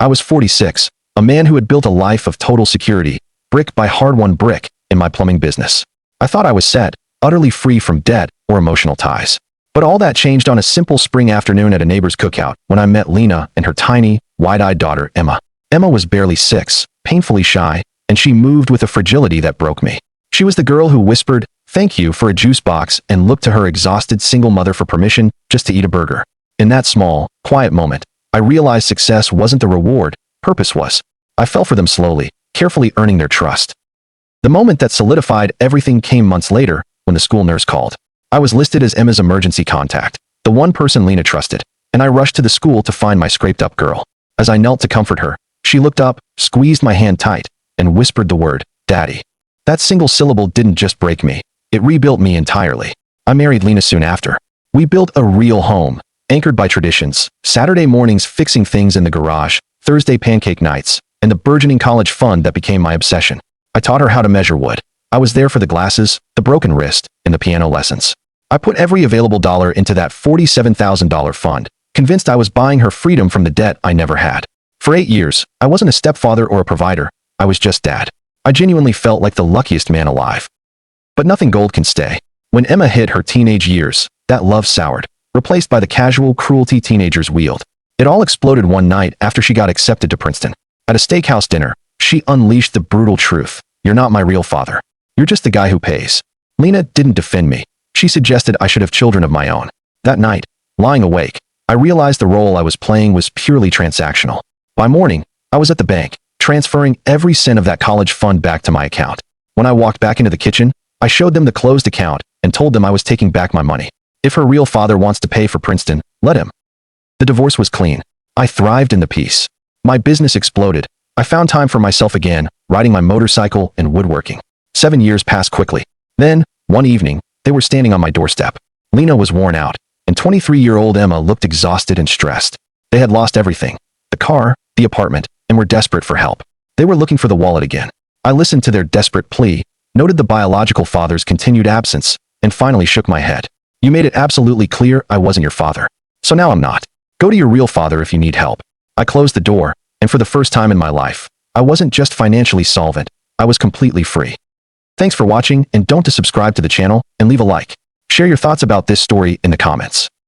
I was 46, a man who had built a life of total security, brick by hard-won brick, in my plumbing business. I thought I was set, utterly free from debt or emotional ties. But all that changed on a simple spring afternoon at a neighbor's cookout when I met Lena and her tiny, wide-eyed daughter, Emma. Emma was barely 6, painfully shy, and she moved with a fragility that broke me. She was the girl who whispered, "Thank you," for a juice box and looked to her exhausted single mother for permission just to eat a burger. In that small, quiet moment, I realized success wasn't the reward, purpose was. I fell for them slowly, carefully earning their trust. The moment that solidified everything came months later when the school nurse called. I was listed as Emma's emergency contact, the one person Lena trusted, and I rushed to the school to find my scraped-up girl. As I knelt to comfort her, she looked up, squeezed my hand tight, and whispered the word, "Daddy." That single syllable didn't just break me. It rebuilt me entirely. I married Lena soon after. We built a real home, anchored by traditions, Saturday mornings fixing things in the garage, Thursday pancake nights, and the burgeoning college fund that became my obsession. I taught her how to measure wood. I was there for the glasses, the broken wrist, and the piano lessons. I put every available dollar into that $47,000 fund, convinced I was buying her freedom from the debt I never had. For 8 years, I wasn't a stepfather or a provider. I was just dad. I genuinely felt like the luckiest man alive. But nothing gold can stay. When Emma hit her teenage years, that love soured, replaced by the casual cruelty teenagers wield. It all exploded one night after she got accepted to Princeton. At a steakhouse dinner, she unleashed the brutal truth. "You're not my real father. You're just the guy who pays." Lena didn't defend me. She suggested I should have children of my own. That night, lying awake, I realized the role I was playing was purely transactional. By morning, I was at the bank, transferring every cent of that college fund back to my account. When I walked back into the kitchen, I showed them the closed account and told them I was taking back my money. If her real father wants to pay for Princeton, let him. The divorce was clean. I thrived in the peace. My business exploded. I found time for myself again, riding my motorcycle and woodworking. 7 years passed quickly. Then, one evening, they were standing on my doorstep. Lena was worn out, and 23-year-old Emma looked exhausted and stressed. They had lost everything: the car, the apartment, and were desperate for help. They were looking for the wallet again. I listened to their desperate plea, noted the biological father's continued absence, and finally shook my head. "You made it absolutely clear I wasn't your father. So now I'm not. Go to your real father if you need help." I closed the door, and for the first time in my life, I wasn't just financially solvent, I was completely free. Thanks for watching, and don't to subscribe to the channel and leave a like. Share your thoughts about this story in the comments.